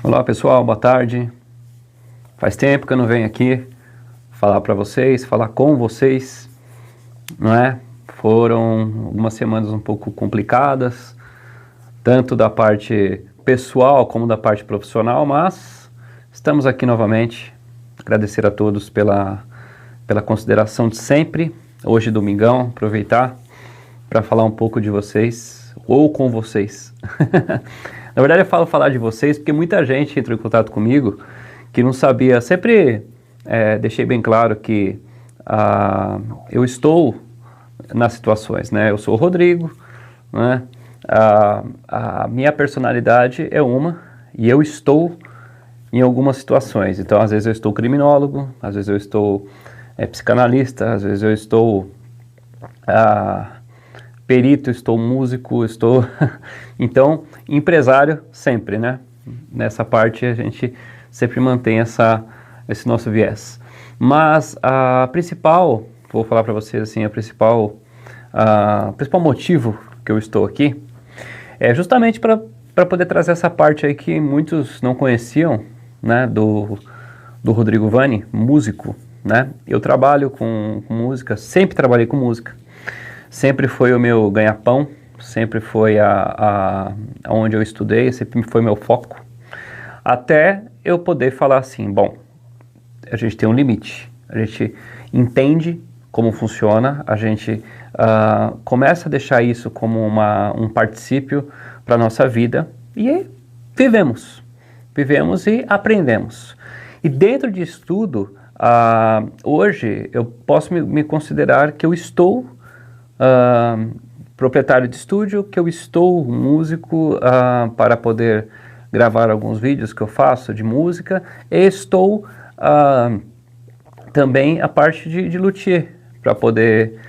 Olá pessoal, boa tarde. Faz tempo que eu não venho aqui falar para vocês, falar com vocês, não é? Foram algumas semanas um pouco complicadas, tanto da parte pessoal como da parte profissional, mas estamos aqui novamente. Agradecer a todos pela consideração de sempre. Hoje, domingão, aproveitar para falar um pouco de vocês, ou com vocês. Na verdade, eu falo falar de vocês porque muita gente entrou em contato comigo que não sabia. Sempre deixei bem claro que eu estou nas situações, né? Eu sou o Rodrigo, né? A minha personalidade é uma e eu estou em algumas situações. Então, às vezes eu estou criminólogo, às vezes eu estou psicanalista, às vezes eu estou perito, estou músico, estou... Então, empresário sempre, né? Nessa parte a gente sempre mantém esse nosso viés. Mas a principal, vou falar para vocês assim, o principal motivo que eu estou aqui é justamente para poder trazer essa parte aí que muitos não conheciam, né? Do Rodrigo Vani, músico, né? Eu trabalho com música, sempre trabalhei com música. Sempre foi o meu ganha-pão, sempre foi onde eu estudei, sempre foi meu foco. Até eu poder falar assim, bom, a gente tem um limite, a gente entende como funciona, a gente começa a deixar isso como um particípio para a nossa vida e vivemos e aprendemos. E dentro disso tudo, hoje eu posso me considerar que eu estou proprietário de estúdio, que eu estou músico para poder gravar alguns vídeos que eu faço de música, e estou também a parte de luthier, para poder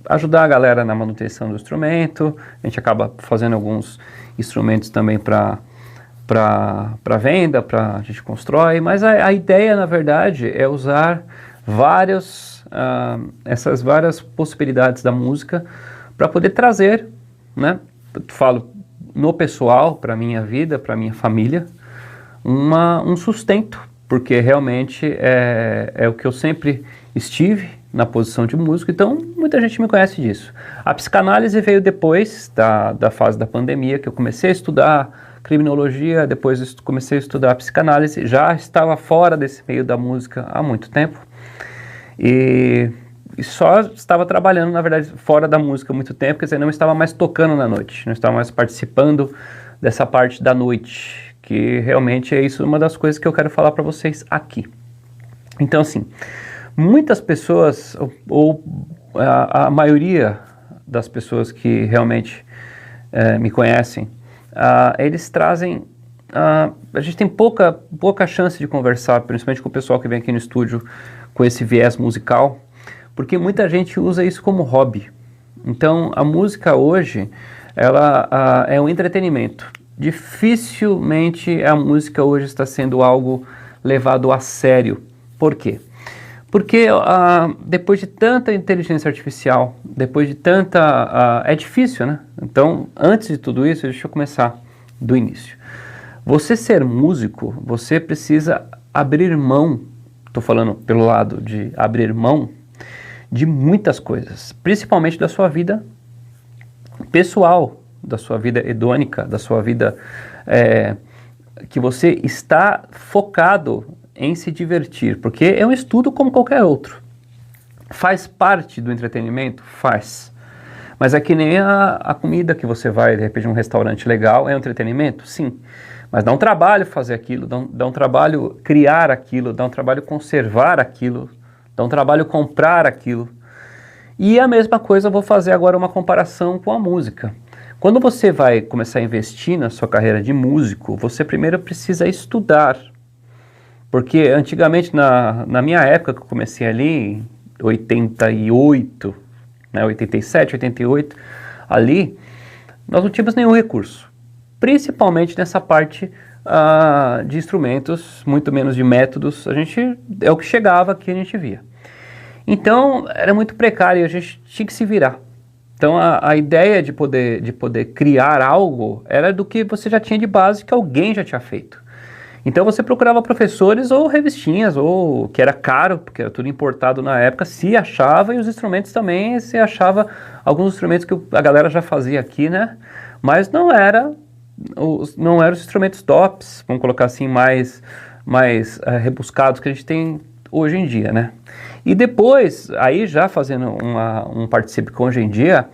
ajudar a galera na manutenção do instrumento. A gente acaba fazendo alguns instrumentos também para venda, a gente constrói, mas a ideia, na verdade, é usar essas várias possibilidades da música para poder trazer, né? Falo no pessoal, para minha vida, para minha família, um sustento, porque realmente é o que eu sempre estive na posição de músico, então muita gente me conhece disso. A psicanálise veio depois da fase da pandemia, que eu comecei a estudar criminologia, depois comecei a estudar psicanálise, já estava fora desse meio da música há muito tempo, e só estava trabalhando, na verdade, fora da música há muito tempo, quer dizer, não estava mais tocando na noite, não estava mais participando dessa parte da noite, que realmente é isso, uma das coisas que eu quero falar para vocês aqui. Então, assim, muitas pessoas, ou a maioria das pessoas que realmente me conhecem, eles trazem... a gente tem pouca chance de conversar, principalmente com o pessoal que vem aqui no estúdio com esse viés musical, porque muita gente usa isso como hobby. Então, a música hoje, ela é um entretenimento. Dificilmente a música hoje está sendo algo levado a sério. Por quê? Porque depois de tanta inteligência artificial, depois de tanta... é difícil, né? Então, antes de tudo isso, deixa eu começar do início. Você ser músico, você precisa abrir mão, estou falando pelo lado de abrir mão, de muitas coisas, principalmente da sua vida pessoal, da sua vida hedônica, da sua vida que você está focado em se divertir, porque é um estudo como qualquer outro. Faz parte do entretenimento? Faz. Mas é que nem a comida que você vai, de repente, num restaurante legal, é um entretenimento? Sim. Mas dá um trabalho fazer aquilo, dá um trabalho criar aquilo, dá um trabalho conservar aquilo, dá um trabalho comprar aquilo. E a mesma coisa eu vou fazer agora uma comparação com a música. Quando você vai começar a investir na sua carreira de músico, você primeiro precisa estudar. Porque antigamente, na minha época, que eu comecei ali, em 88, né, 87, 88, ali, nós não tínhamos nenhum recurso. Principalmente nessa parte de instrumentos, muito menos de métodos, é o que chegava que a gente via. Então, era muito precário e a gente tinha que se virar. Então a ideia de poder criar algo era do que você já tinha de base, que alguém já tinha feito. Então você procurava professores ou revistinhas, ou que era caro, porque era tudo importado na época, se achava, e os instrumentos também, se achava alguns instrumentos que a galera já fazia aqui, né? Mas não eram os instrumentos tops, vamos colocar assim, mais rebuscados que a gente tem hoje em dia, né? E depois, aí já fazendo um participe com hoje em dia,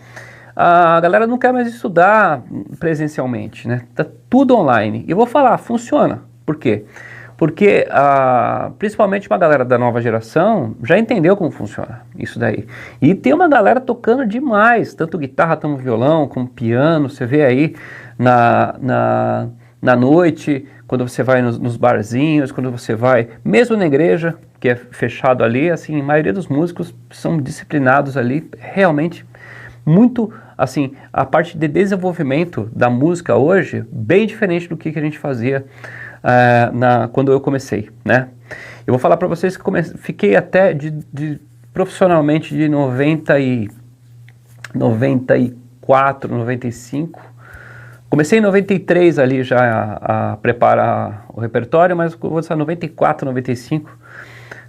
a galera não quer mais estudar presencialmente, né? Tá tudo online. E eu vou falar, funciona. Por quê? Porque principalmente uma galera da nova geração já entendeu como funciona isso daí. E tem uma galera tocando demais, tanto guitarra, tanto violão, como piano. Você vê aí na noite, quando você vai nos barzinhos, quando você vai, mesmo na igreja, que é fechado ali, assim, a maioria dos músicos são disciplinados ali, realmente muito, assim, a parte de desenvolvimento da música hoje, bem diferente do que a gente fazia quando eu comecei, né? Eu vou falar para vocês que fiquei até profissionalmente de 94, 95. Comecei em 93 ali já a preparar o repertório, mas vou dizer 94, 95,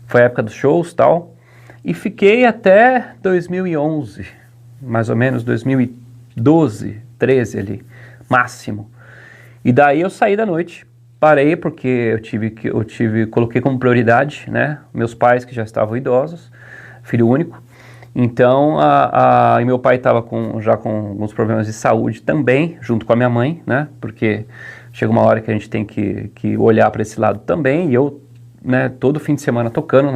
foi a época dos shows e tal, e fiquei até 2011, mais ou menos 2012, 13 ali, máximo. E daí eu saí da noite, parei porque coloquei como prioridade, né, meus pais que já estavam idosos, filho único. Então, e meu pai estava já com alguns problemas de saúde também, junto com a minha mãe, né? Porque chega uma hora que a gente tem que olhar para esse lado também. E eu, né, todo fim de semana tocando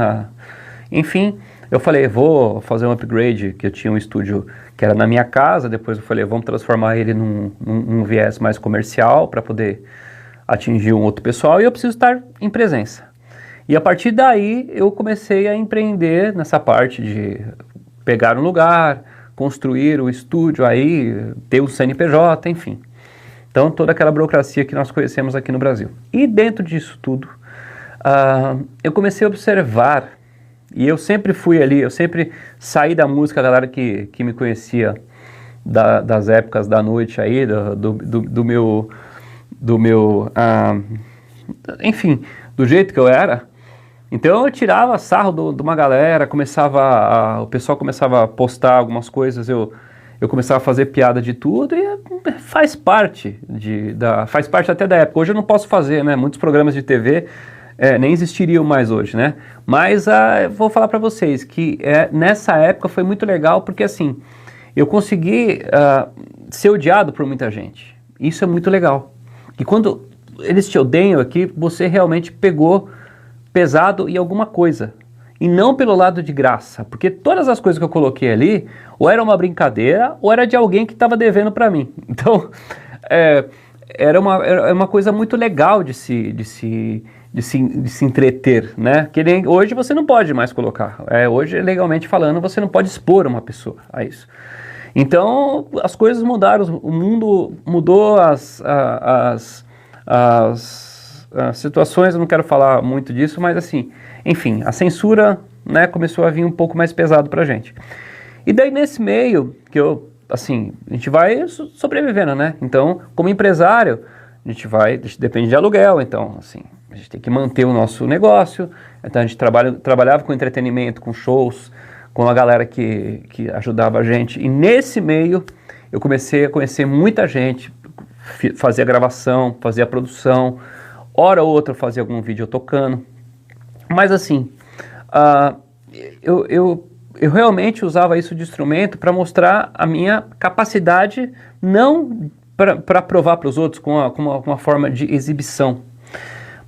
Enfim, eu falei, vou fazer um upgrade, que eu tinha um estúdio que era na minha casa. Depois eu falei, vamos transformar ele num viés mais comercial para poder atingir um outro pessoal. E eu preciso estar em presença. E a partir daí, eu comecei a empreender nessa parte de pegar um lugar, construir o estúdio aí, ter o CNPJ, enfim. Então, toda aquela burocracia que nós conhecemos aqui no Brasil. E dentro disso tudo, eu comecei a observar, e eu sempre fui ali, eu sempre saí da música, a galera que me conhecia das épocas da noite aí, do meu enfim, do jeito que eu era. Então eu tirava sarro de uma galera, o pessoal começava a postar algumas coisas, eu começava a fazer piada de tudo, e faz parte até da época. Hoje eu não posso fazer, né? Muitos programas de TV nem existiriam mais hoje, né? Mas eu vou falar para vocês que nessa época foi muito legal, porque assim, eu consegui ser odiado por muita gente. Isso é muito legal. E quando eles te odeiam aqui, você realmente pegou pesado em alguma coisa, e não pelo lado de graça, porque todas as coisas que eu coloquei ali, ou era uma brincadeira, ou era de alguém que estava devendo para mim. Então, era uma coisa muito legal de se entreter, né? Que nem, hoje você não pode mais colocar, hoje, legalmente falando, você não pode expor uma pessoa a isso. Então, as coisas mudaram, o mundo mudou, as situações, eu não quero falar muito disso, mas assim, enfim, a censura, né, começou a vir um pouco mais pesado pra gente. E daí nesse meio, a gente vai sobrevivendo, né? Então, como empresário, a gente depende de aluguel, então, assim, a gente tem que manter o nosso negócio, então a gente trabalhava com entretenimento, com shows, com a galera que ajudava a gente, e nesse meio eu comecei a conhecer muita gente, fazia gravação, fazia produção, hora ou outra eu fazia algum vídeo tocando, mas assim, eu realmente usava isso de instrumento para mostrar a minha capacidade, não para provar para os outros como uma forma de exibição,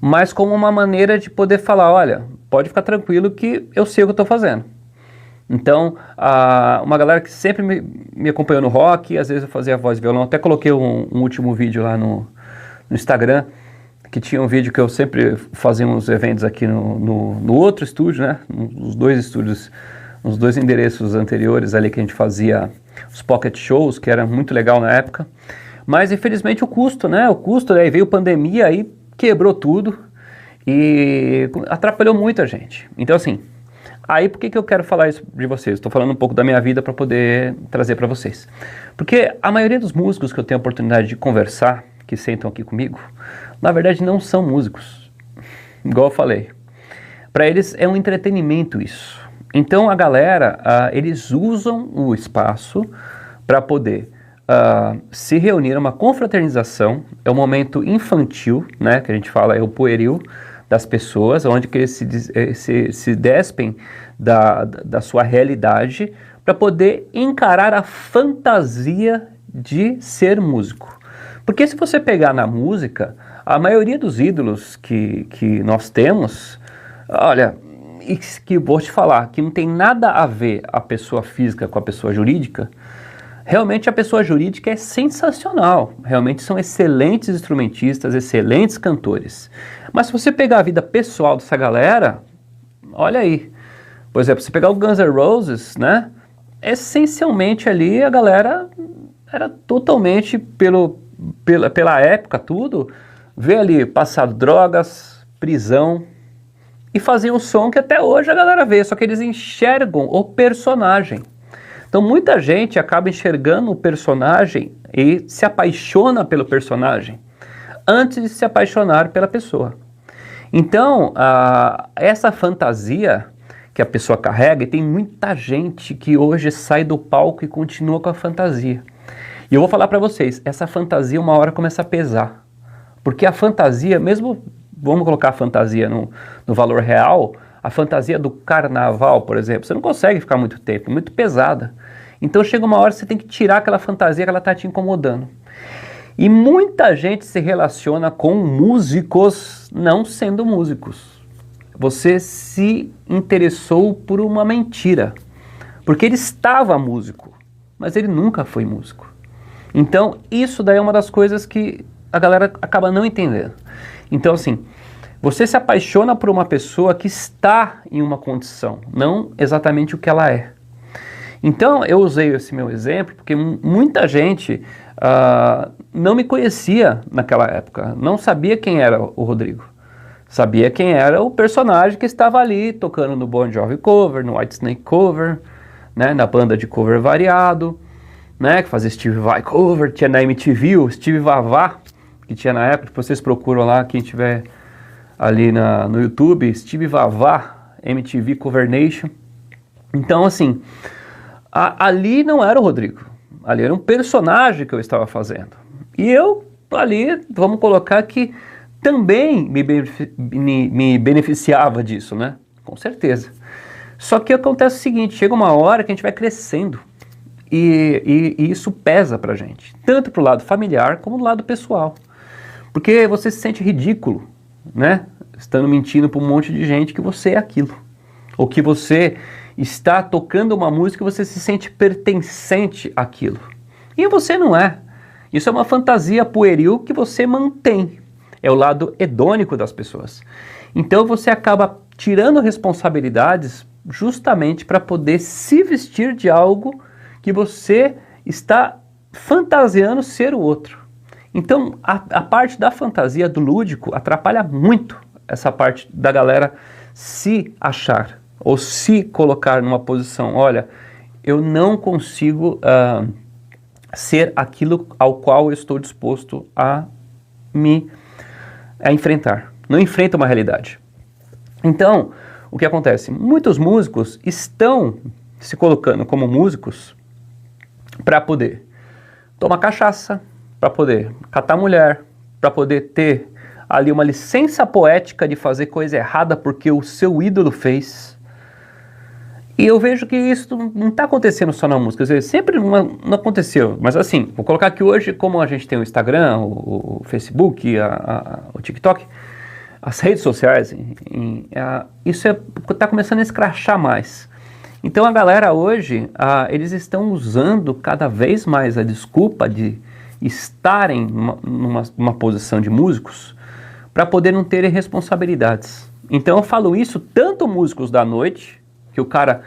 mas como uma maneira de poder falar, olha, pode ficar tranquilo que eu sei o que eu estou fazendo. Então, uma galera que sempre me acompanhou no rock, às vezes eu fazia voz e violão, até coloquei um último vídeo lá no Instagram, que tinha um vídeo que eu sempre fazia uns eventos aqui no outro estúdio, né, nos dois estúdios, nos dois endereços anteriores ali que a gente fazia os pocket shows, que era muito legal na época, mas infelizmente o custo, aí veio pandemia, aí quebrou tudo e atrapalhou muita gente. Então assim, Aí por que eu quero falar isso de vocês? Estou falando um pouco da minha vida para poder trazer para vocês. Porque a maioria dos músicos que eu tenho a oportunidade de conversar, que sentam aqui comigo, na verdade não são músicos. Igual eu falei. Para eles é um entretenimento isso. Então a galera, eles usam o espaço para poder se reunir, uma confraternização, é um momento infantil, né, que a gente fala, é o pueril das pessoas, onde que eles se despem da sua realidade para poder encarar a fantasia de ser músico. Porque se você pegar na música, a maioria dos ídolos que nós temos, olha, e que vou te falar, que não tem nada a ver a pessoa física com a pessoa jurídica, realmente a pessoa jurídica é sensacional, realmente são excelentes instrumentistas, excelentes cantores. Mas se você pegar a vida pessoal dessa galera, olha aí, por exemplo, se pegar o Guns N' Roses, né, essencialmente ali a galera era totalmente, pela época tudo, vê ali passado drogas, prisão, e faziam um som que até hoje a galera vê, só que eles enxergam o personagem. Então muita gente acaba enxergando o personagem e se apaixona pelo personagem antes de se apaixonar pela pessoa. Então, essa fantasia que a pessoa carrega, e tem muita gente que hoje sai do palco e continua com a fantasia. E eu vou falar para vocês, essa fantasia uma hora começa a pesar. Porque a fantasia, mesmo, vamos colocar a fantasia no valor real, a fantasia do carnaval, por exemplo, você não consegue ficar muito tempo, muito pesada. Então chega uma hora que você tem que tirar aquela fantasia que ela está te incomodando. E muita gente se relaciona com músicos não sendo músicos. Você se interessou por uma mentira. Porque ele estava músico, mas ele nunca foi músico. Então isso daí é uma das coisas que a galera acaba não entendendo. Então assim, você se apaixona por uma pessoa que está em uma condição, não exatamente o que ela é. Então eu usei esse meu exemplo porque muita gente não me conhecia naquela época, não sabia quem era o Rodrigo. Sabia quem era o personagem que estava ali tocando no Bon Jovi cover, no Whitesnake cover, né, na banda de cover variado, né, que fazia Steve Vai cover, tinha na MTV o Steve Vavá, que tinha na época, vocês procuram lá, quem tiver ali no YouTube, Steve Vavá, MTV Cover Nation. Então assim, ali não era o Rodrigo, ali era um personagem que eu estava fazendo. E eu ali, vamos colocar que também me beneficiava disso, né? Com certeza. Só que acontece o seguinte, chega uma hora que a gente vai crescendo e isso pesa pra gente, tanto pro lado familiar como no lado pessoal. Porque você se sente ridículo, né? Estando mentindo pra um monte de gente que você é aquilo. Ou que você está tocando uma música e você se sente pertencente àquilo. E você não é. Isso é uma fantasia pueril que você mantém. É o lado hedônico das pessoas. Então você acaba tirando responsabilidades justamente para poder se vestir de algo que você está fantasiando ser o outro. Então a parte da fantasia, do lúdico, atrapalha muito essa parte da galera se achar ou se colocar numa posição, olha, eu não consigo ser aquilo ao qual eu estou disposto a enfrentar. Não enfrenta uma realidade. Então, o que acontece? Muitos músicos estão se colocando como músicos para poder tomar cachaça, para poder catar mulher, para poder ter ali uma licença poética de fazer coisa errada porque o seu ídolo fez. E eu vejo que isso não está acontecendo só na música, quer dizer, sempre não aconteceu, mas assim, vou colocar que hoje, como a gente tem o Instagram, o Facebook, o TikTok, as redes sociais, isso está começando a escrachar mais. Então a galera hoje, eles estão usando cada vez mais a desculpa de estarem numa posição de músicos para poder não terem responsabilidades. Então eu falo isso tanto músicos da noite, que o cara,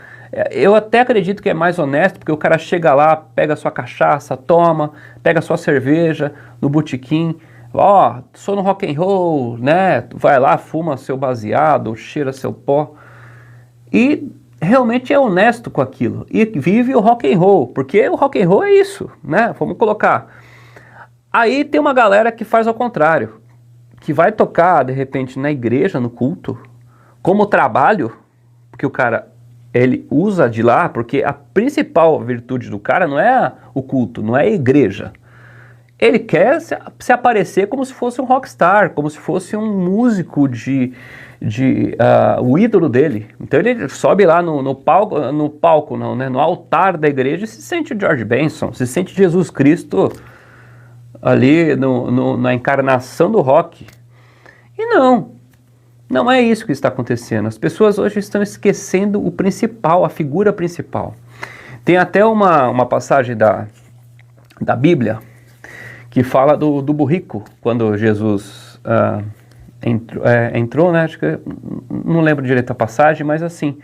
eu até acredito que é mais honesto, porque o cara chega lá, pega a sua cachaça, toma, pega a sua cerveja no botequim, ó, sou no rock and roll, né, vai lá, fuma seu baseado, cheira seu pó, e realmente é honesto com aquilo e vive o rock and roll, porque o rock and roll é isso, né? Vamos colocar. Aí tem uma galera que faz ao contrário, que vai tocar de repente na igreja, no culto, como trabalho, porque o cara ele usa de lá, porque a principal virtude do cara não é o culto, não é a igreja. Ele quer se aparecer como se fosse um rockstar, como se fosse um músico o ídolo dele. Então ele sobe lá no palco não, né, no altar da igreja e se sente o George Benson, se sente Jesus Cristo ali na encarnação do rock. E não é isso que está acontecendo. As pessoas hoje estão esquecendo o principal, a figura principal. Tem até uma passagem da Bíblia que fala do burrico, quando Jesus entrou, né? Acho que não lembro direito a passagem, mas assim,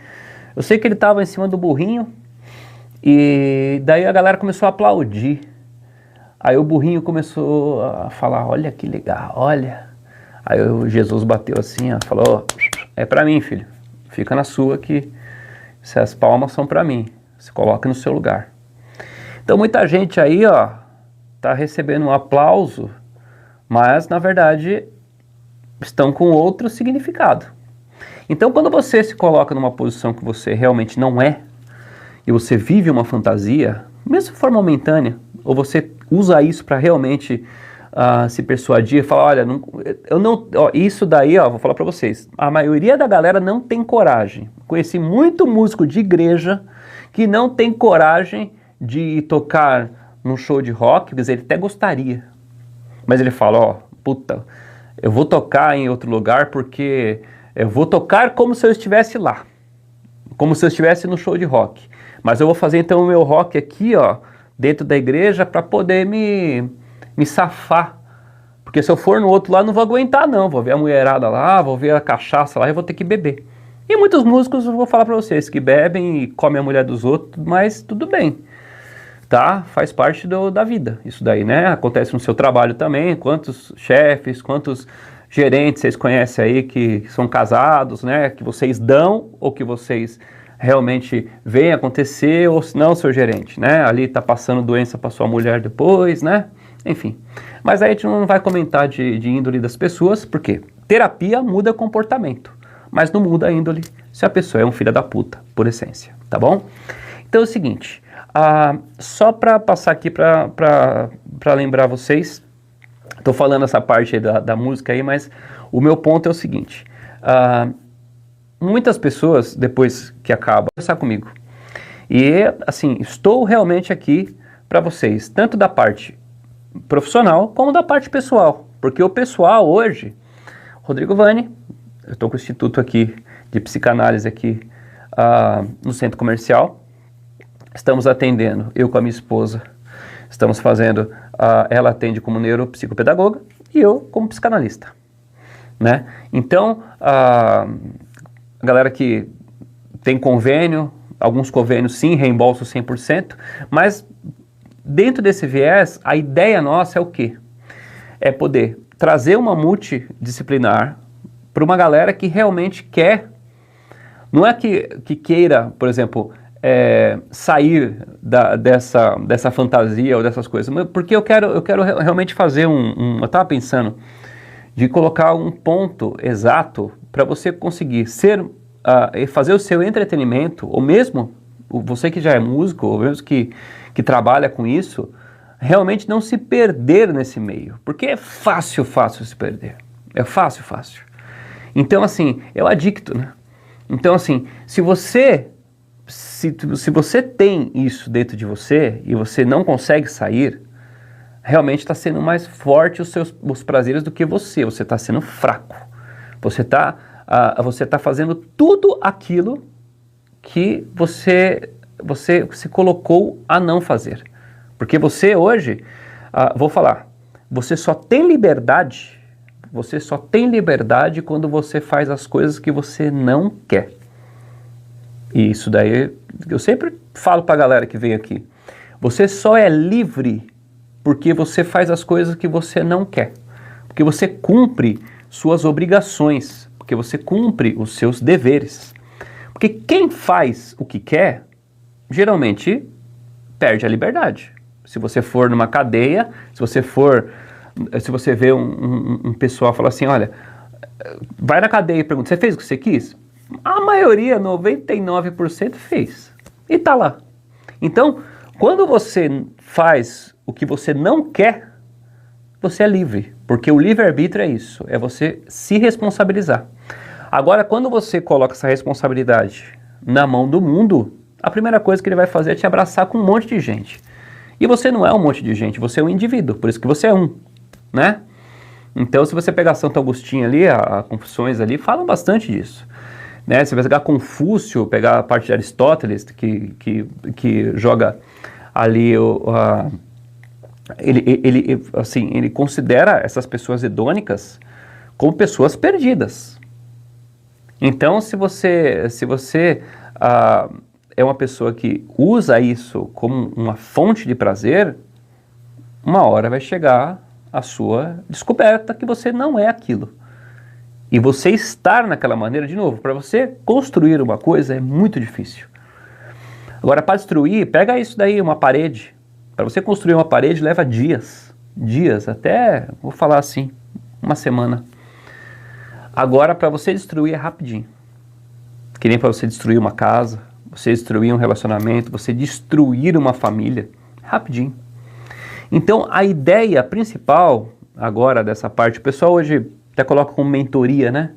eu sei que ele estava em cima do burrinho e daí a galera começou a aplaudir. Aí o burrinho começou a falar, olha que legal, olha. Aí Jesus bateu assim, ó, falou, é pra mim, filho, fica na sua que as palmas são pra mim, se coloca no seu lugar. Então muita gente aí, ó, tá recebendo um aplauso, mas na verdade estão com outro significado. Então quando você se coloca numa posição que você realmente não é, e você vive uma fantasia, mesmo se for momentânea, ou você usa isso para realmente se persuadir, falar, olha, isso daí, ó, vou falar para vocês, a maioria da galera não tem coragem. Conheci muito músico de igreja que não tem coragem de tocar num show de rock, quer dizer, ele até gostaria, mas ele fala, ó, puta, eu vou tocar em outro lugar porque eu vou tocar como se eu estivesse lá, como se eu estivesse no show de rock, mas eu vou fazer então o meu rock aqui, ó, dentro da igreja para poder me safar, porque se eu for no outro lá não vou aguentar não, vou ver a mulherada lá, vou ver a cachaça lá e vou ter que beber. E muitos músicos, eu vou falar para vocês, que bebem e comem a mulher dos outros, mas tudo bem, tá? Faz parte da vida, isso daí, né? Acontece no seu trabalho também, quantos chefes, quantos gerentes vocês conhecem aí que são casados, né? Que vocês dão ou que vocês realmente veem acontecer, ou se não, seu gerente, né? Ali tá passando doença para sua mulher depois, né? Enfim. Mas aí a gente não vai comentar de índole das pessoas, porque terapia muda comportamento, mas não muda a índole se a pessoa é um filho da puta, por essência, tá bom? Então é o seguinte, só para passar aqui para lembrar vocês, tô falando essa parte aí da música aí, mas o meu ponto é o seguinte, muitas pessoas, depois que acaba, conversar comigo, e assim, estou realmente aqui para vocês, tanto da parte profissional como da parte pessoal, porque o pessoal hoje, Rodrigo Vani, eu estou com o Instituto aqui de Psicanálise aqui no Centro Comercial, estamos atendendo, eu com a minha esposa, estamos fazendo, ela atende como neuropsicopedagoga e eu como psicanalista, né? Então, a galera que tem convênio, alguns convênios sim, reembolso 100%, mas dentro desse viés, a ideia nossa é o quê? É poder trazer uma multidisciplinar para uma galera que realmente quer, não é que queira, por exemplo, sair dessa fantasia ou dessas coisas, mas porque eu quero realmente fazer eu estava pensando de colocar um ponto exato para você conseguir fazer o seu entretenimento, ou mesmo você que já é músico, ou mesmo que trabalha com isso, realmente não se perder nesse meio, porque é fácil se perder, é fácil. Então assim, é o adicto, né? Então assim, se você tem isso dentro de você e você não consegue sair, realmente está sendo mais forte os prazeres do que você está sendo fraco, você está fazendo tudo aquilo que você se colocou a não fazer. Porque você hoje, vou falar, você só tem liberdade quando você faz as coisas que você não quer. E isso daí, eu sempre falo pra galera que vem aqui, você só é livre porque você faz as coisas que você não quer. Porque você cumpre suas obrigações, porque você cumpre os seus deveres. Porque quem faz o que quer, geralmente perde a liberdade. Se você for numa cadeia, se você vê um pessoal falar assim, olha, vai na cadeia e pergunta, você fez o que você quis? A maioria, 99% fez. E tá lá. Então, quando você faz o que você não quer, você é livre. Porque o livre-arbítrio é isso, é você se responsabilizar. Agora, quando você coloca essa responsabilidade na mão do mundo, a primeira coisa que ele vai fazer é te abraçar com um monte de gente. E você não é um monte de gente, você é um indivíduo, por isso que você é um, né? Então, se você pegar Santo Agostinho ali, a Confissões ali, falam bastante disso. Né? Se você pegar Confúcio, pegar a parte de Aristóteles, que joga ali, ele considera essas pessoas hedônicas como pessoas perdidas. Então, se você é uma pessoa que usa isso como uma fonte de prazer, uma hora vai chegar a sua descoberta que você não é aquilo. E você estar naquela maneira, de novo, para você construir uma coisa é muito difícil. Agora, para destruir, pega isso daí, uma parede. Para você construir uma parede leva dias, até, vou falar assim, uma semana. Agora, para você destruir é rapidinho. Que nem para você destruir uma casa, você destruir um relacionamento, você destruir uma família, rapidinho. Então, a ideia principal agora dessa parte, o pessoal hoje até coloca como mentoria, né?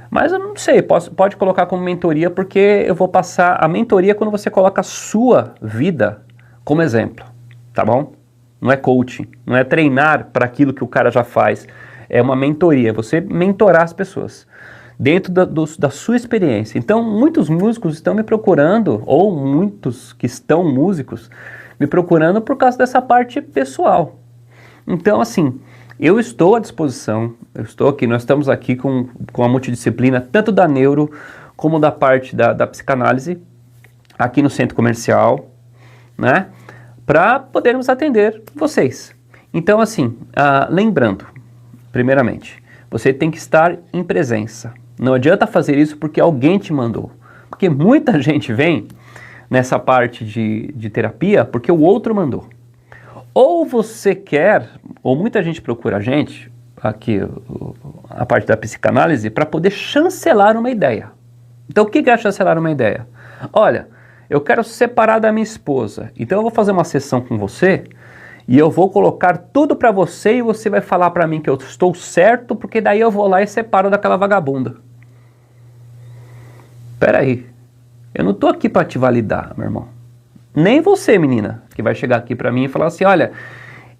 Mas eu não sei, pode colocar como mentoria porque eu vou passar a mentoria quando você coloca a sua vida como exemplo, tá bom? Não é coaching, não é treinar para aquilo que o cara já faz, é uma mentoria, você mentorar as pessoas dentro da sua experiência. Então, muitos músicos estão me procurando, ou muitos que estão músicos, me procurando por causa dessa parte pessoal. Então, assim, eu estou à disposição, nós estamos aqui com a multidisciplina, tanto da neuro, como da parte da psicanálise, aqui no centro comercial, né, para podermos atender vocês. Então, assim, lembrando, primeiramente, você tem que estar em presença. Não adianta fazer isso porque alguém te mandou. Porque muita gente vem nessa parte de terapia porque o outro mandou. Ou você quer, ou muita gente procura a gente, aqui a parte da psicanálise, para poder chancelar uma ideia. Então o que é chancelar uma ideia? Olha, eu quero separar da minha esposa, então eu vou fazer uma sessão com você e eu vou colocar tudo para você e você vai falar para mim que eu estou certo, porque daí eu vou lá e separo daquela vagabunda. Peraí, eu não estou aqui para te validar, meu irmão. Nem você, menina, que vai chegar aqui para mim e falar assim, olha,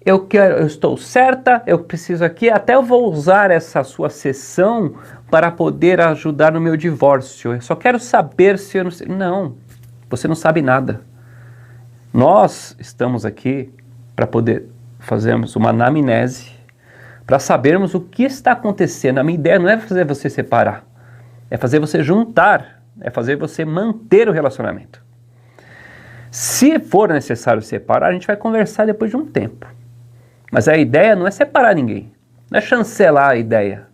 eu estou certa, eu preciso aqui, até eu vou usar essa sua sessão para poder ajudar no meu divórcio. Eu só quero saber se eu não sei. Não, você não sabe nada. Nós estamos aqui para poder fazermos uma anamnese, para sabermos o que está acontecendo. A minha ideia não é fazer você separar, é fazer você juntar, é fazer você manter o relacionamento. Se for necessário separar, a gente vai conversar depois de um tempo. Mas a ideia não é separar ninguém. Não é chancelar a ideia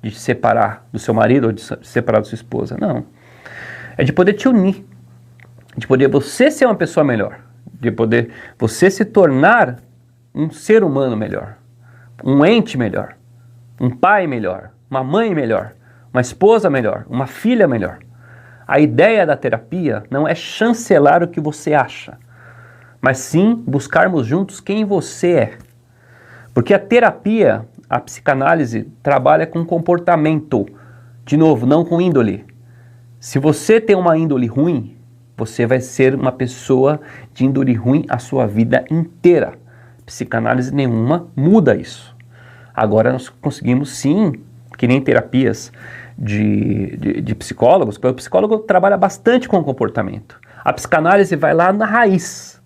de se separar do seu marido ou de se separar da sua esposa. Não. É de poder te unir. De poder você ser uma pessoa melhor. De poder você se tornar um ser humano melhor. Um ente melhor. Um pai melhor. Uma mãe melhor. Uma esposa melhor. Uma filha melhor. A ideia da terapia não é chancelar o que você acha, mas sim buscarmos juntos quem você é. Porque a terapia, a psicanálise, trabalha com comportamento. De novo, não com índole. Se você tem uma índole ruim, você vai ser uma pessoa de índole ruim a sua vida inteira. Psicanálise nenhuma muda isso. Agora nós conseguimos sim, que nem terapias de psicólogos, porque o psicólogo trabalha bastante com o comportamento. A psicanálise vai lá na raiz.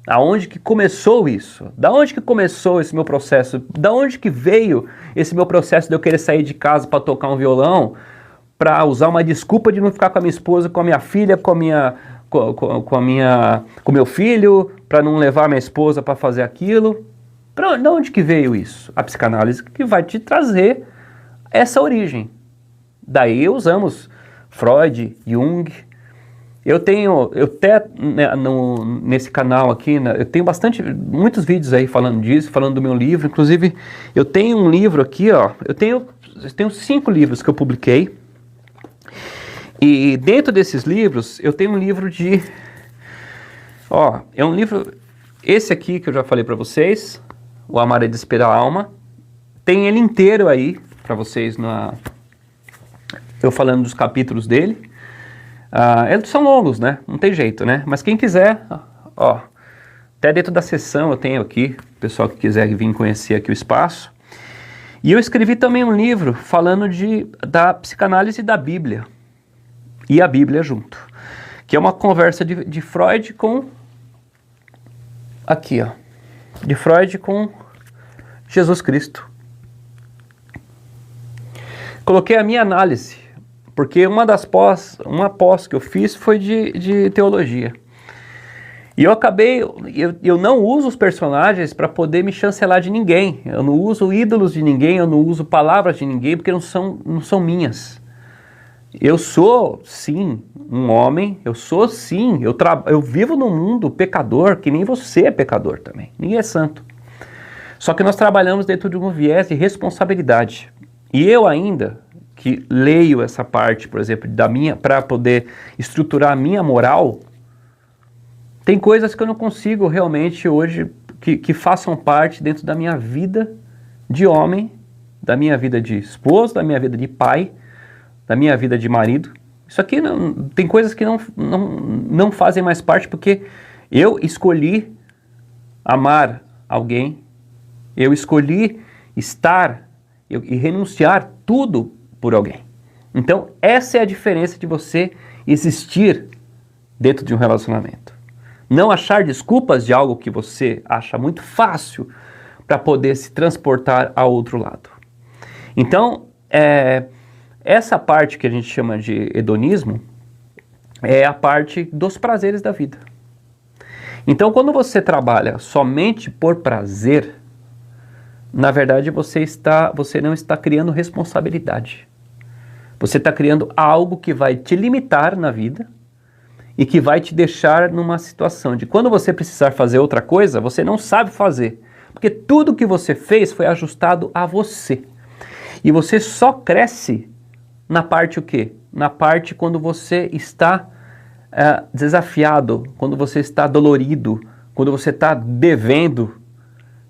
Aonde que começou isso? Da onde que começou esse meu processo? Da onde que veio esse meu processo de eu querer sair de casa para tocar um violão, para usar uma desculpa de não ficar com a minha esposa, com a minha filha, com meu filho, para não levar minha esposa para fazer aquilo? De onde que veio isso? A psicanálise que vai te trazer essa origem. Daí usamos Freud, Jung, Eu até né, nesse canal aqui, né, eu tenho muitos vídeos aí falando disso, falando do meu livro. Inclusive, eu tenho um livro aqui, ó. Eu tenho 5 livros que eu publiquei. E dentro desses livros, eu tenho um livro é um livro, esse aqui que eu já falei para vocês, O Amar é Desesperar a Alma. Tem ele inteiro aí para vocês, eu falando dos capítulos dele. Eles são longos, né? Não tem jeito, né? Mas quem quiser, ó, até dentro da sessão eu tenho aqui, o pessoal que quiser vir conhecer aqui o espaço. E eu escrevi também um livro falando da psicanálise da Bíblia. E a Bíblia junto. Que é uma conversa de Freud com... Aqui, ó. De Freud com Jesus Cristo. Coloquei a minha análise. Porque uma pós que eu fiz foi de teologia. E eu não uso os personagens para poder me chancelar de ninguém. Eu não uso ídolos de ninguém, eu não uso palavras de ninguém, porque não são minhas. Eu sou, sim, um homem, eu vivo num mundo pecador, que nem você é pecador também. Ninguém é santo. Só que nós trabalhamos dentro de um viés de responsabilidade. E eu ainda... que leio essa parte, por exemplo, para poder estruturar a minha moral, tem coisas que eu não consigo realmente hoje que façam parte dentro da minha vida de homem, da minha vida de esposo, da minha vida de pai, da minha vida de marido. Isso aqui tem coisas que não fazem mais parte porque eu escolhi amar alguém, eu escolhi estar e renunciar tudo por alguém. Então, essa é a diferença de você existir dentro de um relacionamento. Não achar desculpas de algo que você acha muito fácil para poder se transportar ao outro lado. Então, essa parte que a gente chama de hedonismo é a parte dos prazeres da vida. Então, quando você trabalha somente por prazer, na verdade você não está criando responsabilidade. Você está criando algo que vai te limitar na vida e que vai te deixar numa situação de quando você precisar fazer outra coisa, você não sabe fazer. Porque tudo que você fez foi ajustado a você. E você só cresce na parte o quê? Na parte quando você está desafiado, quando você está dolorido, quando você está devendo.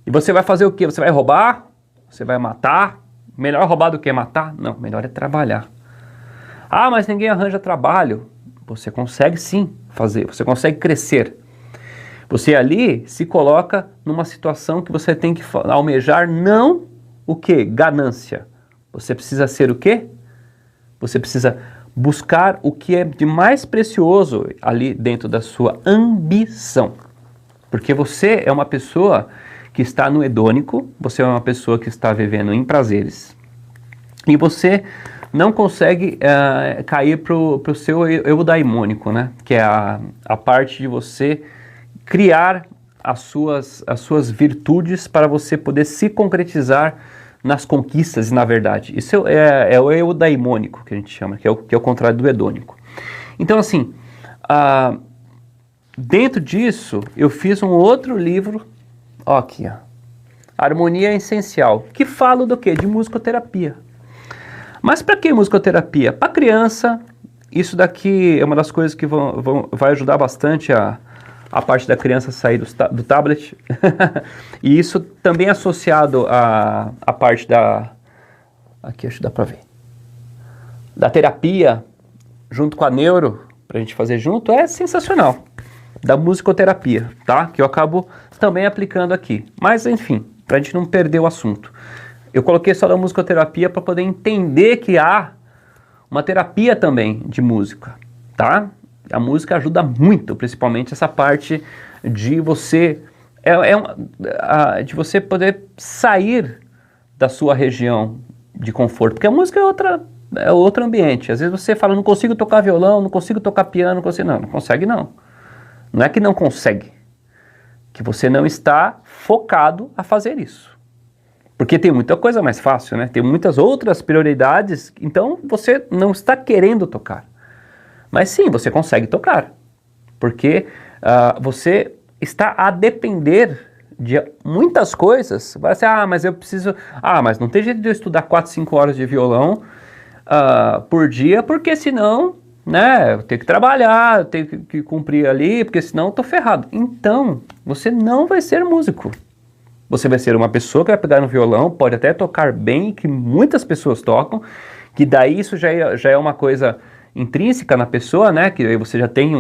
E você vai fazer o quê? Você vai roubar? Você vai matar? Melhor roubar do que matar? Não, melhor é trabalhar. Ah, mas ninguém arranja trabalho. Você consegue sim fazer, você consegue crescer. Você ali se coloca numa situação que você tem que almejar não o quê? Ganância. Você precisa ser o quê? Você precisa buscar o que é de mais precioso ali dentro da sua ambição. Porque você é uma pessoa que está no hedônico, você é uma pessoa que está vivendo em prazeres. E você não consegue cair para o seu eudaimônico, né? Que é a parte de você criar as suas virtudes para você poder se concretizar nas conquistas e na verdade. Isso é o eudaimônico que a gente chama, que é o contrário do hedônico. Então assim, dentro disso eu fiz um outro livro, ó aqui, ó, Harmonia Essencial, que fala do quê? De musicoterapia. Mas para que musicoterapia? Para criança, isso daqui é uma das coisas que vai ajudar bastante a parte da criança sair do tablet. E isso também é associado à parte aqui acho que dá para ver, da terapia, junto com a neuro, para a gente fazer junto, é sensacional. Da musicoterapia, tá? Que eu acabo também aplicando aqui. Mas enfim, para a gente não perder o assunto. Eu coloquei só da musicoterapia para poder entender que há uma terapia também de música, tá? A música ajuda muito, principalmente essa parte de você de você poder sair da sua região de conforto, porque a música é outro ambiente. Às vezes você fala, não consigo tocar violão, não consigo tocar piano, não consegue não. Não é que não consegue, que você não está focado a fazer isso. Porque tem muita coisa mais fácil, né? Tem muitas outras prioridades, então você não está querendo tocar. Mas sim, você consegue tocar, porque você está a depender de muitas coisas. Vai ser, mas eu preciso... mas não tem jeito de eu estudar 4, 5 horas de violão por dia, porque senão, né, eu tenho que trabalhar, eu tenho que cumprir ali, porque senão eu tô ferrado. Então, você não vai ser músico. Você vai ser uma pessoa que vai pegar no violão, pode até tocar bem, que muitas pessoas tocam, que daí isso já é uma coisa intrínseca na pessoa, né, que aí você já tem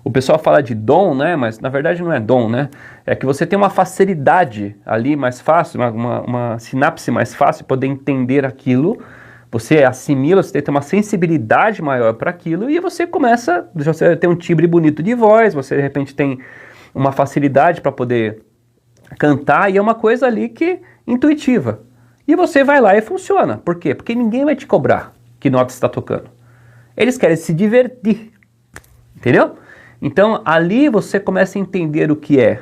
o pessoal fala de dom, né, mas na verdade não é dom, né, é que você tem uma facilidade ali mais fácil, uma sinapse mais fácil, poder entender aquilo, você assimila, você tem uma sensibilidade maior para aquilo e você começa, você tem um timbre bonito de voz, você de repente tem uma facilidade para poder cantar e é uma coisa ali que intuitiva. E você vai lá e funciona. Por quê? Porque ninguém vai te cobrar que nota você está tocando. Eles querem se divertir. Entendeu? Então, ali você começa a entender o que é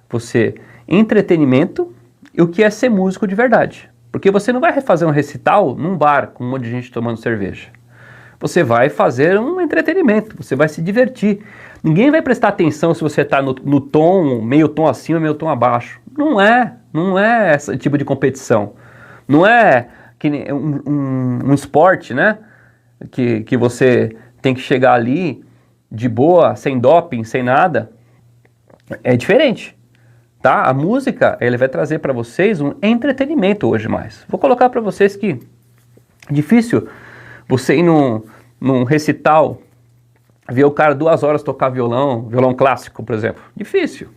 você entretenimento e o que é ser músico de verdade. Porque você não vai fazer um recital num bar com um monte de gente tomando cerveja. Você vai fazer um entretenimento, você vai se divertir. Ninguém vai prestar atenção se você está no tom, meio tom acima, meio tom abaixo. Não é esse tipo de competição. Não é que um esporte, né? Que você tem que chegar ali de boa, sem doping, sem nada. É diferente, tá? A música, ela vai trazer para vocês um entretenimento hoje mais. Vou colocar para vocês que é difícil você ir num recital, ver o cara 2 horas tocar violão clássico, por exemplo. Difícil.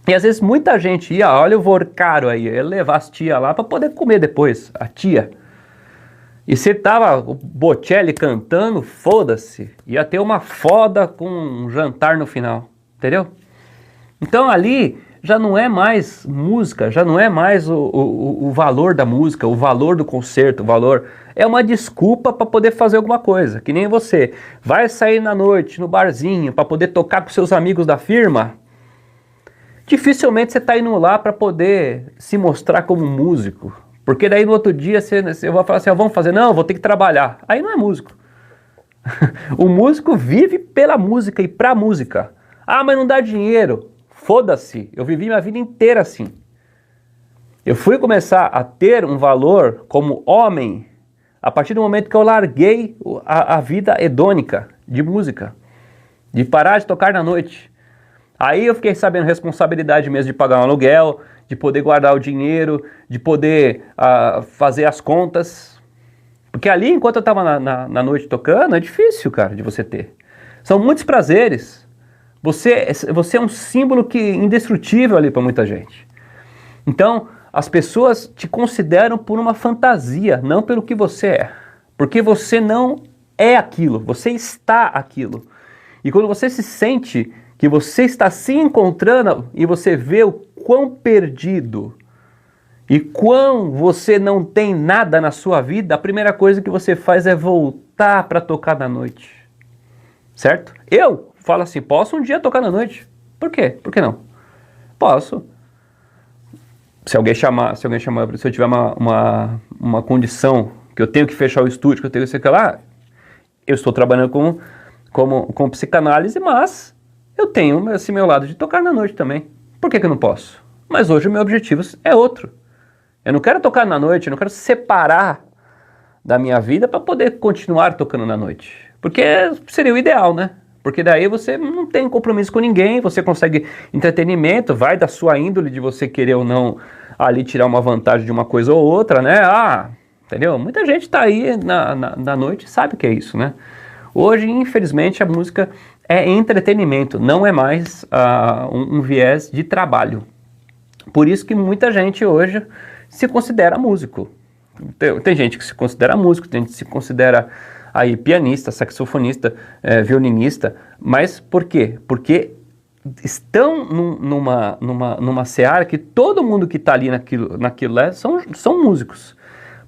E às vezes muita gente ia, olha o voo caro aí, ia levar as tia lá para poder comer depois, a tia. E você tava o Bocelli cantando, foda-se, ia ter uma foda com um jantar no final, entendeu? Então ali já não é mais música, já não é mais o valor da música, o valor do concerto, o valor... É uma desculpa para poder fazer alguma coisa, que nem você vai sair na noite, no barzinho, para poder tocar com seus amigos da firma. Dificilmente você está indo lá para poder se mostrar como músico. Porque daí no outro dia você vai falar assim, vamos fazer, não, vou ter que trabalhar. Aí não é músico. O músico vive pela música e pra música. Mas não dá dinheiro. Foda-se, eu vivi minha vida inteira assim. Eu fui começar a ter um valor como homem a partir do momento que eu larguei a vida hedônica de música, de parar de tocar na noite. Aí eu fiquei sabendo responsabilidade mesmo de pagar um aluguel, de poder guardar o dinheiro, de poder fazer as contas. Porque ali, enquanto eu estava na noite tocando, é difícil, cara, de você ter. São muitos prazeres. Você é um símbolo indestrutível ali para muita gente. Então, as pessoas te consideram por uma fantasia, não pelo que você é. Porque você não é aquilo, você está aquilo. E quando você se sente que você está se encontrando e você vê o quão perdido e quão você não tem nada na sua vida, a primeira coisa que você faz é voltar para tocar na noite. Certo? Eu falo assim, posso um dia tocar na noite. Por quê? Por que não? Posso. Se alguém chamar, se eu tiver uma condição que eu tenho que fechar o estúdio, que eu tenho que sei lá, eu estou trabalhando com psicanálise, mas eu tenho esse meu lado de tocar na noite também. Por que eu não posso? Mas hoje o meu objetivo é outro. Eu não quero tocar na noite, eu não quero separar da minha vida para poder continuar tocando na noite. Porque seria o ideal, né? Porque daí você não tem compromisso com ninguém, você consegue entretenimento, vai da sua índole de você querer ou não ali tirar uma vantagem de uma coisa ou outra, né? Entendeu? Muita gente tá aí na noite e sabe o que é isso, né? Hoje, infelizmente, a música é entretenimento, não é mais um viés de trabalho. Por isso que muita gente hoje se considera músico. Tem gente que se considera músico, tem gente que se considera aí pianista, saxofonista, violinista, mas por quê? Porque estão numa seara que todo mundo que está ali naquilo lá são músicos.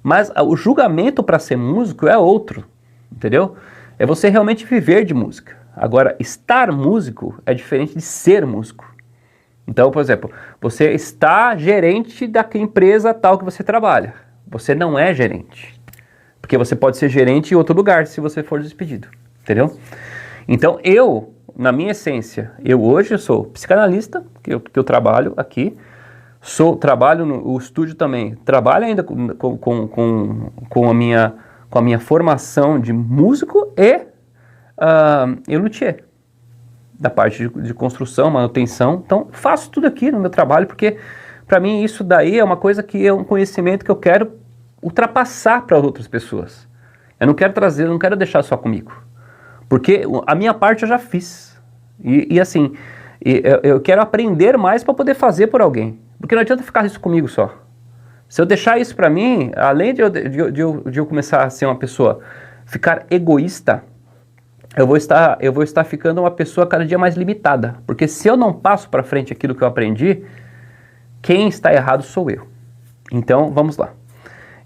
Mas o julgamento para ser músico é outro, entendeu? É você realmente viver de música. Agora, estar músico é diferente de ser músico. Então, por exemplo, você está gerente da empresa tal que você trabalha. Você não é gerente. Porque você pode ser gerente em outro lugar se você for despedido. entendeu? Então eu, na minha essência, eu hoje sou psicanalista, que eu trabalho aqui, trabalho no estúdio também, trabalho ainda com a minha formação de músico e luthier, da parte de construção, manutenção. Então faço tudo aqui no meu trabalho, porque para mim isso daí é uma coisa que é um conhecimento que eu quero ultrapassar para outras pessoas. Eu não quero trazer, eu não quero deixar só comigo, porque a minha parte eu já fiz, assim, eu quero aprender mais para poder fazer por alguém, porque não adianta ficar isso comigo só. Se eu deixar isso para mim, além de eu começar a ser uma pessoa, ficar egoísta, eu vou estar ficando uma pessoa cada dia mais limitada, porque se eu não passo para frente aquilo que eu aprendi, quem está errado sou eu. Então, vamos lá.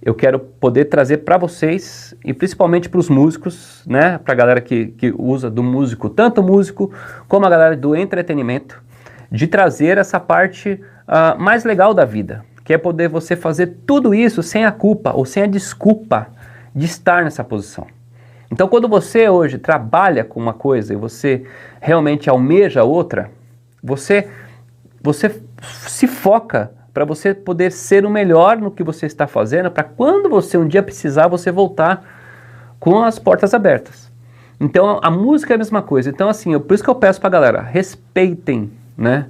Eu quero poder trazer para vocês, e principalmente para os músicos, né, para a galera que usa do músico, tanto músico como a galera do entretenimento, de trazer essa parte mais legal da vida, que é poder você fazer tudo isso sem a culpa ou sem a desculpa de estar nessa posição. Então, quando você hoje trabalha com uma coisa e você realmente almeja outra, você se foca para você poder ser o melhor no que você está fazendo, para quando você um dia precisar, você voltar com as portas abertas. Então, a música é a mesma coisa. Então, assim, por isso que eu peço para a galera, respeitem, né,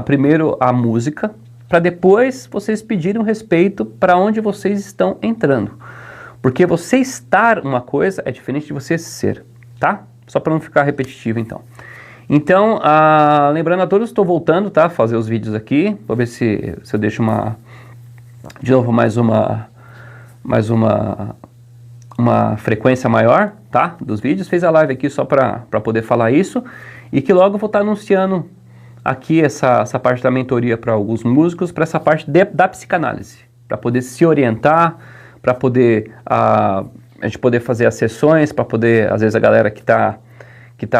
primeiro a música, para depois vocês pedirem um respeito para onde vocês estão entrando. Porque você estar uma coisa é diferente de você ser, tá? Só para não ficar repetitivo, então. Então, lembrando a todos, estou voltando, tá, a fazer os vídeos aqui. Vou ver se eu deixo de novo mais uma frequência maior, tá, dos vídeos. Fez a live aqui só para poder falar isso. E que logo eu vou estar anunciando aqui essa parte da mentoria para alguns músicos, para essa parte da psicanálise, para poder se orientar, para poder a gente poder fazer as sessões, para poder, às vezes, a galera que está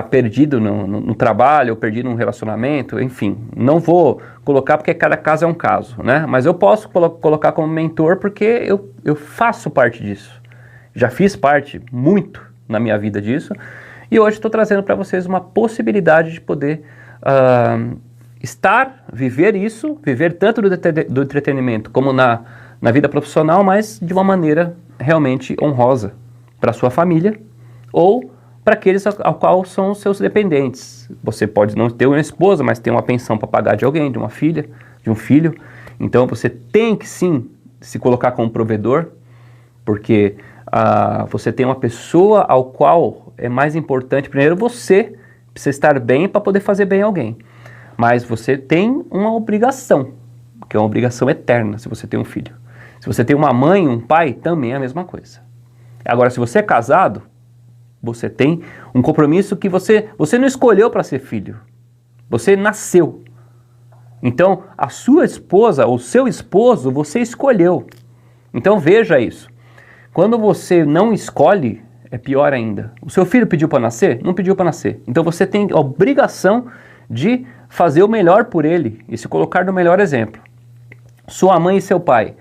perdido no trabalho, ou perdido num relacionamento, enfim, não vou colocar porque cada caso é um caso, né? Mas eu posso colocar como mentor porque eu faço parte disso. Já fiz parte muito na minha vida disso, e hoje estou trazendo para vocês uma possibilidade de poder viver tanto do entretenimento como na vida profissional, mas de uma maneira realmente honrosa para a sua família ou para aqueles ao qual são os seus dependentes. Você pode não ter uma esposa, mas ter uma pensão para pagar de alguém, de uma filha, de um filho. Então você tem que sim se colocar como provedor, porque você tem uma pessoa ao qual é mais importante, primeiro você precisa estar bem para poder fazer bem a alguém. Mas você tem uma obrigação, que é uma obrigação eterna se você tem um filho. Se você tem uma mãe, um pai, também é a mesma coisa. Agora, se você é casado, você tem um compromisso que você não escolheu para ser filho. Você nasceu. Então, a sua esposa ou seu esposo, você escolheu. Então, veja isso. Quando você não escolhe, é pior ainda. O seu filho pediu para nascer? Não pediu para nascer. Então, você tem a obrigação de fazer o melhor por ele e se colocar no melhor exemplo. Sua mãe e seu pai.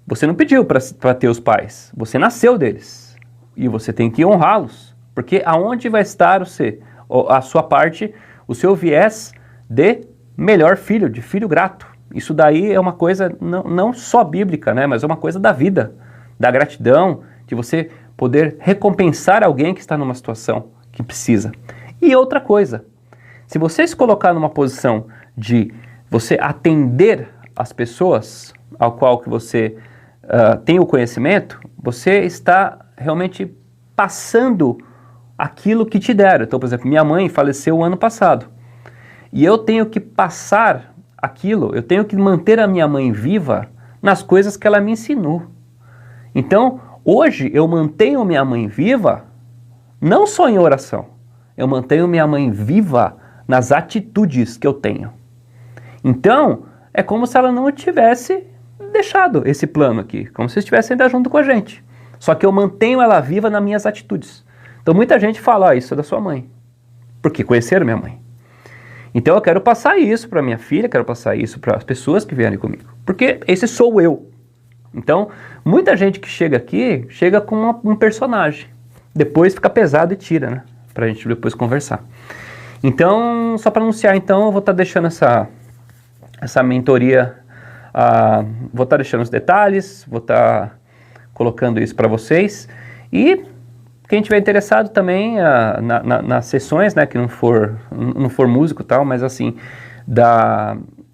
Você não pediu para ter os pais. Você nasceu deles. E você tem que honrá-los, porque aonde vai estar a sua parte, o seu viés de melhor filho, de filho grato. Isso daí é uma coisa não só bíblica, né, mas é uma coisa da vida, da gratidão, de você poder recompensar alguém que está numa situação que precisa. E outra coisa, se você se colocar numa posição de você atender as pessoas ao qual que você tem o conhecimento, você está realmente passando aquilo que te deram. Então, por exemplo, minha mãe faleceu o ano passado. E eu tenho que passar aquilo, eu tenho que manter a minha mãe viva nas coisas que ela me ensinou. Então, hoje eu mantenho minha mãe viva não só em oração. Eu mantenho minha mãe viva nas atitudes que eu tenho. Então, é como se ela não tivesse deixado esse plano aqui, como se estivesse ainda junto com a gente. Só que eu mantenho ela viva nas minhas atitudes. Então muita gente fala, isso é da sua mãe, porque conheceram minha mãe. Então eu quero passar isso para minha filha, quero passar isso para as pessoas que vierem comigo, porque esse sou eu. Então muita gente que chega aqui, chega com um personagem. depois fica pesado e tira, né? Pra gente depois conversar. Então, só para anunciar, então, eu vou estar deixando essa mentoria, vou estar deixando os detalhes, vou estar colocando isso para vocês. E quem tiver interessado também nas sessões, né, que não for músico e tal, mas assim,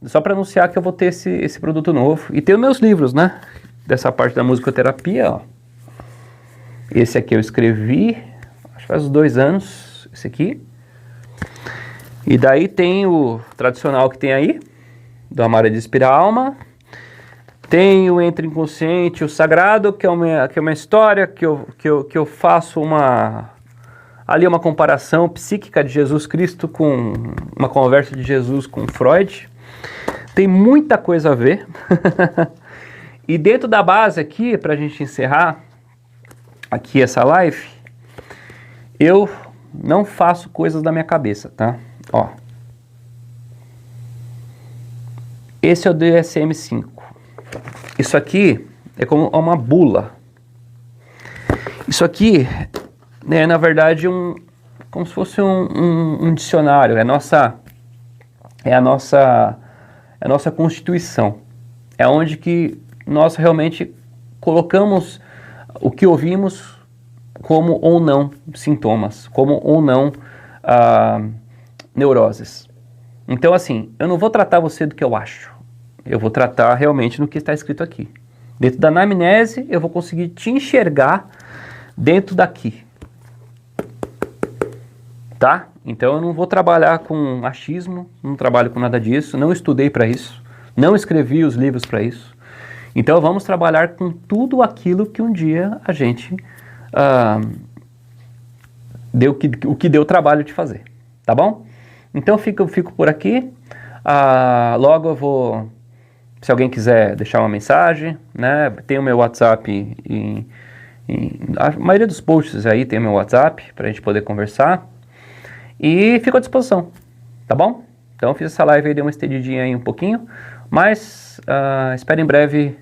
só para anunciar que eu vou ter esse produto novo. E tem os meus livros, né, dessa parte da musicoterapia, ó. Esse aqui eu escrevi, acho que faz uns 2 anos, esse aqui. E daí tem o tradicional que tem aí, do Amar e Inspirar a Alma. Tem o Entre Inconsciente, o Sagrado, que é uma história que eu faço uma comparação psíquica de Jesus Cristo com uma conversa de Jesus com Freud. Tem muita coisa a ver. E dentro da base aqui, pra gente encerrar aqui essa live, eu não faço coisas da minha cabeça, tá? Ó. Esse é o DSM-5. Isso aqui é como uma bula. Isso aqui é, na verdade, como se fosse um dicionário. É a nossa Constituição. É onde que nós realmente colocamos o que ouvimos como ou não sintomas, como ou não neuroses. Então, assim, eu não vou tratar você do que eu acho. Eu vou tratar realmente no que está escrito aqui. Dentro da anamnese, eu vou conseguir te enxergar dentro daqui. Tá? Então, eu não vou trabalhar com achismo, não trabalho com nada disso, não estudei para isso, não escrevi os livros para isso. Então, vamos trabalhar com tudo aquilo que um dia a gente o que deu trabalho de fazer. Tá bom? Então, eu fico por aqui. Logo eu vou... Se alguém quiser deixar uma mensagem, né, tem o meu WhatsApp, a maioria dos posts aí tem o meu WhatsApp, para a gente poder conversar, e fico à disposição, tá bom? Então eu fiz essa live aí, dei uma estendidinha aí um pouquinho, mas espero em breve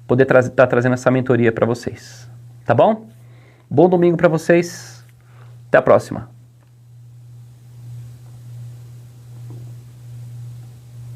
poder estar trazendo essa mentoria para vocês, tá bom? Bom domingo para vocês, até a próxima.